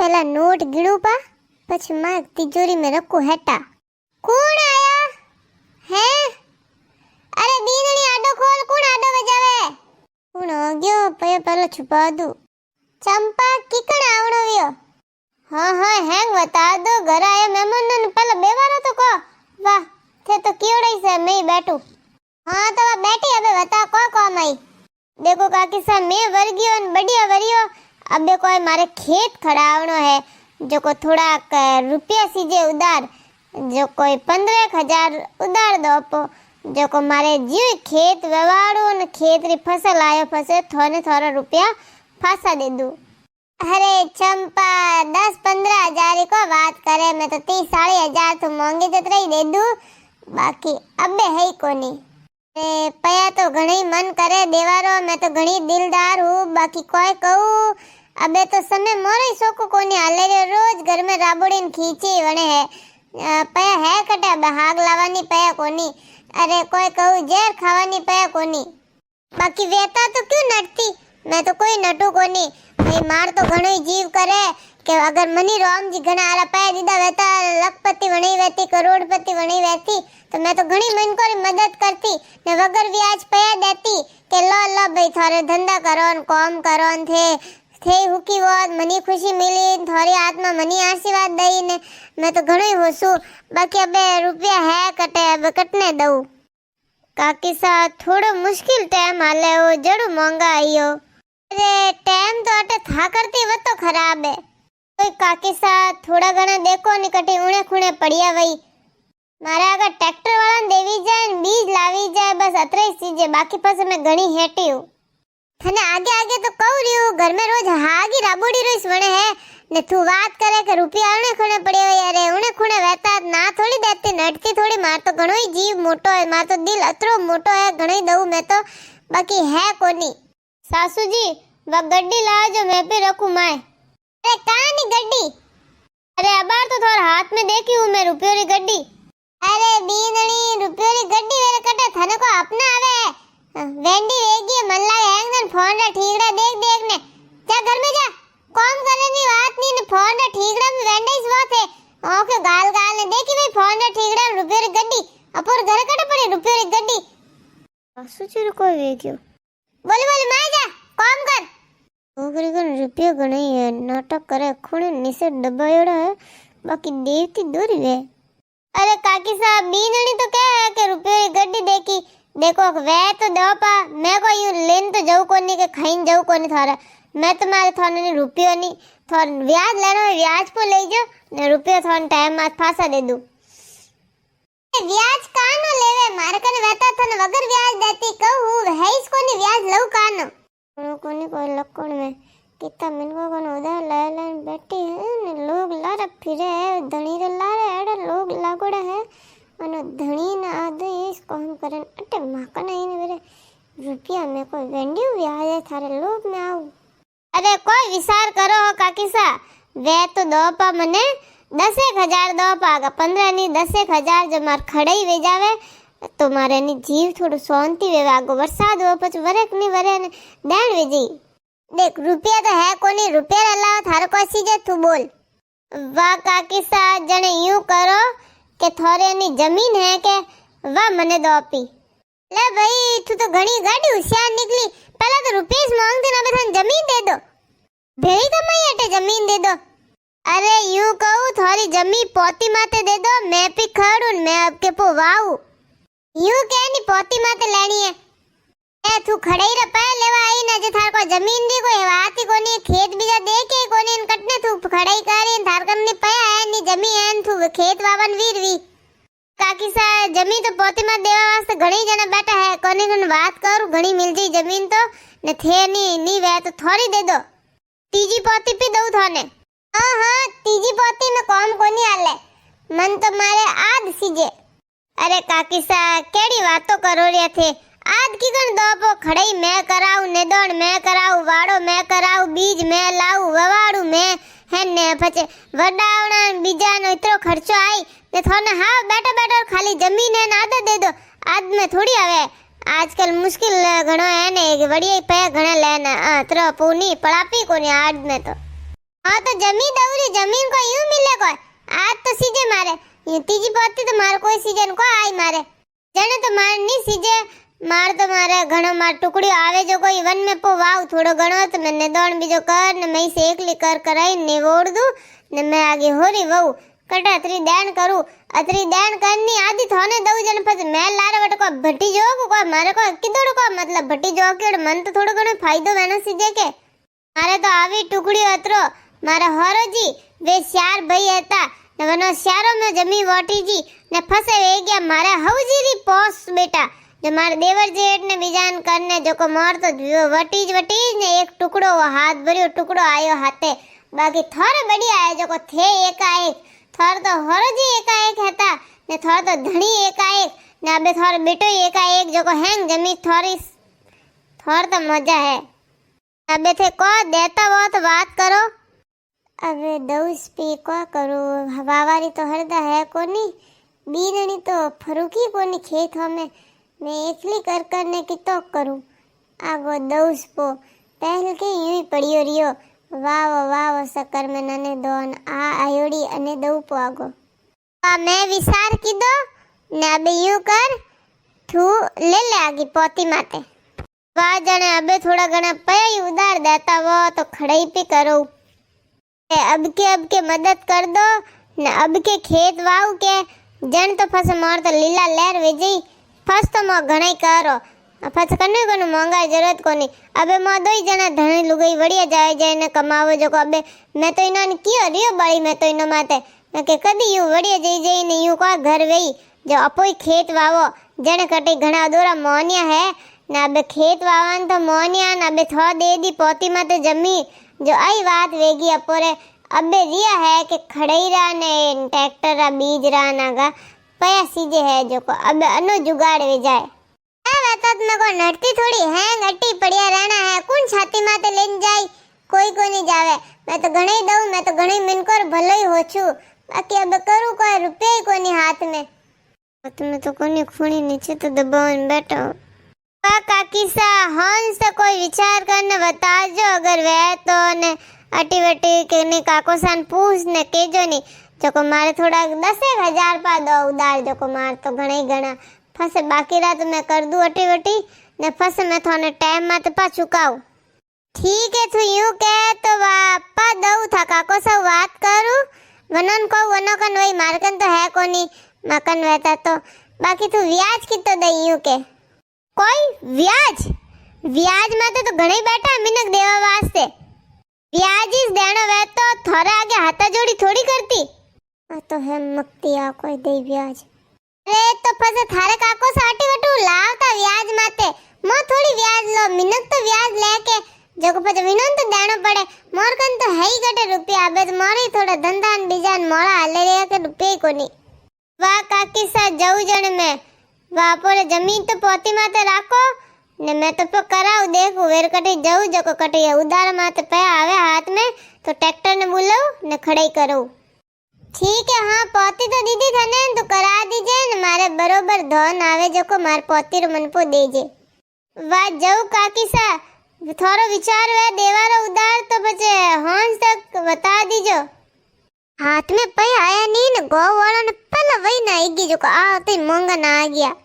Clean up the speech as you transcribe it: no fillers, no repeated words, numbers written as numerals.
पहला नोट गिणू पा पछ मां तिजोरी में रखू हेटा। कौन आया है? अरे बीनणी आडो खोल, कौन आडो बजावे? कौन आ गयो? पहले छुपा दू। चंपा किकण आवणो वियो? हाँ हाँ हैंग बता दो, घर आया मेहमान ने पहले बेवारो तो को। वाह थे तो क्योड़ई से मैं बैठू। हाँ तो मैं बैठी, अबे बता को काम आई। देखो काकी साहब मैं वर्गियो न बढ़िया वरियो, अबे कोई मारे खेत खड़ावणो है जो को थोड़ा रुपया सीजे उधार, जो कोई 15,000 उधार दो पो, जो को मारे जीव खेत वेवाड़ू न खेत री फसल आयो फसे थोने थोड़ा रुपया फासा दे दू। अरे चंपा 10-15 हजार को बात करे, मैं तो 30-40 तो मांगे जतरा ही दे दू, बाकी अबे है ही कोनी। पया तो घणी मन करे देवारो, मैं तो घणी दिलदार हूँ, बाकी कोई कहूँ अबे तो समय मोरे सोको कोनी हाले रे, रोज घर में राबोड़ीन खींची वणे है। पया है कटे अबे हाग लावानी पया कोनी, अरे कोई कहूँ जहर खावानी पया कोनी। बाकी वेता तो क्यों नटती, मैं तो कोई नटू कोनी। भाई मार तो घणो ही जीव करे कि अगर मनी राम जी घणा आला पाए दीदा वेता लखपति वणी वेती, करोड़पति वणी वेती, तो मैं तो घणी मन को मदद करती ने वगर ब्याज पया देती के लो भाई थारे धंधा करो न काम करो न थे हुकी वो मनी खुशी मिली, थारी आत्मा मनी आशीर्वाद दई ने मैं तो घणो ही होसू। बाकी अबे रुपया है कटे, अब कटने दऊ। काकी सा थोड़ो मुश्किल टाइम हाले हो, जड़ू महंगा आयो। अरे टाइम तो अटे था करती वो तो खराब है। कोई काकी सा थोड़ा घना देखो निकटी उणे खुणे पड़िया वही, मारा अगर ट्रैक्टर वाला देवी जाए बीज लावी जाए बस अतरे ही सीजे, बाकी पास मैं घणी हेटी हूँ। थने आगे आगे तो कहू रही हूँ, घर में रोज हागी राबोड़ी रोइस वणे है ने तू बात करे कि रुपया उणे खुणे पड़े हुए, अरे उणे खुणे वहता ना थोड़ी देती नटती थोड़ी। मार तो घणो ही जीव मोटो है, मार तो दिल अतरो मोटो है, घणो दऊ मैं तो, बाकी है कोनी। सासू जी वह गड्डी लाओ जो मैं पे रखूं माए। अरे कहानी गड्डी? अरे अबार तो थोड़ा हाथ में देखी हूँ मैं रुपयों री गड्डी। अरे बीनणी रुपयों री गड्डी वेरे कटे थाने को अपना आवे है, वेंडी वेगी मन लागे हैंगन फोन रा ठीकड़ा देख देख ने जा घर में जा, काम करने की बात नहीं ने फोन रा ठीकड़ा में वेंडे इस बात है ओके गाल गाल ने देखी भाई फोन रा ठीकड़ा रुपयों री गड्डी अपुर घर कटे पड़ी रुपयों री गड्डी। सासू जी कोई वेग्यो बोली बोली मैं जा काम कर। ओकरे कन रुपया घणी है, नाटक करे खुणे नीचे दबायोड़ा है, बाकी देवती दूर वे। अरे काकी साहब बीनणी तो क्या है कि रुपये की गड्डी देखी, देखो वे तो दो पा, मैं को यूं लेन तो जाऊ कोनी के खाइन जाऊ कोनी थारा, मैं तुम्हारे थाने ने रुपयो नहीं थोर ब्याज लेनो है ब्याज पे ले जाओ ने रुपयो थान टाइम में फासा दे दूं। ब्याज कानो लेवे मारे कने वेता थने वगर ब्याज देती कहूं है इसको नहीं ब्याज लऊ कानो कोनी कोई लकोण में कितना मिनको कोन उधार ले ले बैठी है ने लोग लारे फिरे है, धणी रे लारे एड़े लोग लागोड़ा है अने धणी ना आदे इस काम करन अटे माका नहीं ने मेरे रुपया में कोई वेंडी ब्याज है थारे लोग में आऊ। अरे कोई विचार करो हो काकी सा, वे तो दो पा मने 10,000 दो पागा 15 नहीं 10,000 जो मार खड़ई वे जावे तो मारे नी जीव थोड़ो शांति वे आगो वरसाद हो पछ वरेक नी वरे ने देन वे जी। देख रुपया तो है कोनी, रुपया अलावा थारे को सीजे तू बोल। वाह काकी सा जने यूं करो के थोरे नी जमीन है के वाह मने दो पी ले भाई, तू तो घणी गाड़ी होशियार निकली, पहले तो रुपये मांगती ना बस जमीन दे दो, भेड़ी कमाई अटे जमीन दे दो। अरे यूं कहूँ थोड़ी जमीन पोती माते दे दो, मैं भी खड़ू मैं अब के पो वाऊ यूं कह नी पोती माते लेनी है ए तू खड़े ही रपा लेवा आई ना जे थार को जमीन दी कोई बात ही कोनी, खेत बीजा दे के कोनी इन कटने तू खड़े ही करी थार कम नी पया है नी जमीन है तू खेत वावन वीर वी। काकी सा जमीन तो पोती माते देवा वास्ते घणी जना बैठा है, कोनी कन बात करू घणी मिल जी जमीन तो ने थे नी वे तो थोड़ी दे दो, तीजी पोती पे दऊ थाने। हाँ हाँ तीजी पोती में काम कोनी आले, मन तो मारे आद सीजे। अरे काकी सा केड़ी बातों करो रे थे, आद की गण दो पो खड़ई मैं कराऊ नेदोण मैं कराऊ वाड़ो मैं कराऊ बीज मैं लाऊ ववाड़ू मैं है ने पछे वडावणा बीजा नो इतरो खर्चो आई ने थोने हां बैठा बैठा खाली जमीन है ना आदे दे दो, आद में थोड़ी आवे आजकल मुश्किल घणो है ने वड़ी पे घणे लेना अतरो पूनी पड़ापी कोनी आद में तो। हाँ तो जमी दौरी जमीन को यूं मिले को आज तो सीजे मारे यूं तीजी पोती तो मार कोई सीजन को आई मारे जने तो मार नहीं सीजे मार तो मारे घणो मार टुकड़ी आवे जो कोई वन में पो वाव थोड़ो घणो तो मैंने दौड़ बीजो कर ने मैं से एकली कर कराई ने वोड़ दूं ने मैं आगे होरी वहू कटा अतरी दैन करूं अतरी दैन करनी आदि थाने दऊ जने पछ मैं लारे वट को भट्टी जो को मारे को किदोड़ को मतलब भट्टी जो के मन तो थोड़ो घणो फायदो वेनो सीजे के मारे तो आवी टुकड़ी अतरो मारा हरोजी वे चार भाई हता ने वनो चारो में जमी वोटी जी ने फसे वे गया मारे हवजीरी पोस बेटा जो मारे देवर जेठ ने बिजान करने जो को मोर तो वटीज ने एक टुकड़ो हाथ भरियो टुकड़ो आयो हाथे बाकी थोड़े बढ़िया आए जो को थे एकाएक थोड़ तो हरोजी एकाएक हता ने थोड़ तो धणी एकाएक ने अबे थोड़ बेटो एकाएक जो को हैंग जमी थोड़ी थोड़ तो मजा है अबे थे को देता वो तो बात करो अबे दौस पी को करो हवावारी तो हरदा है कोनी बीननी तो फरुकी कोनी खेत हमें मैं एकली कर करने की तो करूं आगो दौस पो पहल के यूं ही पड़ियो रियो वाव सकर में नने दोन आ आयोड़ी अने दऊ पो आगो मैं विचार कीधो ने अबे यूं कर तू ले आगी पोती माते वाह जाने अबे थोड़ा घना पया उधार देता वो तो खड़ाई पे करो अब के मदद कर दो ने अब के खेत वाव के जन तो फस मोर तो लीला लहर वेजी फस तो मो घणाई करो फस कने कोने महंगा जरूरत कोनी अबे मो दोई जना धणी लुगई वड़िया जाए ने कमावो जो को अबे मैं तो इनो कियो रियो बड़ी मैं तो इनो माते मैं के कदी यू वड़िया जई ने यू को घर वेई जो अपोई खेत वावो जने कटे घणा दोरा मोनिया है ना अबे खेत वावन तो मोनिया ना अबे थो दे दी पोती माते जमी जो आई बात वेगी अपोरे अबे रिया है कि खड़ईरा ने ट्रैक्टर रा बीज रा नागा पया सीजे है जो को अबे अनो जुगाड़ वे जाए ए वेतत में को नटती थोड़ी है गट्टी पड़िया रहना है कौन छाती माते लेन जाई कोई नहीं जावे मैं तो घणे दऊ मैं तो घणे मिनकर भलोई होछु बाकी अब करू कोई रुपए कोनी हाथ में तो कोनी खूनी नीचे तो दबावन बैठो काकी सा हंस कोई विचार करने बता जो अगर वे तो ने अटी वटी के ने काको सान पूछ ने केजो नी जो को मारे थोड़ा 10,000 पा दो उधार जो को मार तो घणे घणा फसे बाकी रात मैं कर दूं अटी वटी ने फसे मैं थाने टाइम में तो पा चुकाऊ ठीक है तू यूं कह तो वापा दऊ था काको सा बात करू वनन को वनकन वही मारकन तो है कोनी मकन वेता तो बाकी तू ब्याज कितो दई यूं के कोई ब्याज माते तो घणे बैठा मिनक देवा वास्ते ब्याज इस देनो वे तो थोड़ा आगे हाथा जोड़ी थोड़ी करती तो है मक्तिया कोई दे ब्याज अरे तो फसे थारे काको साटी वटू लावता ब्याज माते मो थोड़ी ब्याज लो मिनक तो ब्याज लेके जो को पछ विनन तो देनो पड़े मोर कन तो है ही गटे रुपया अबे तो मोरी थोड़ा धंधान बीजान मोड़ा हाले रे के रुपये कोनी वाह काकी सा जाऊ जण में वापोरे जमीन तो पोती माते राखो ने मैं तो पे कराऊ देखू वेर कटी जाऊ जो को कटी उधार माते पे आवे हाथ में तो ट्रैक्टर ने बुलाऊ ने खड़ाई करो ठीक है हाँ पोती तो दीदी थने तो करा दीजे ने मारे बरोबर धन आवे जो को मार पोती रो मन पो देजे वाह जाऊ काकी सा थोरो विचार वे देवारो उधार तो बचे हंस तक बता दीजो हाथ में पे आया नहीं ने गो वाला ने पहला वही ना आएगी जो को आते मंगा ना आ गया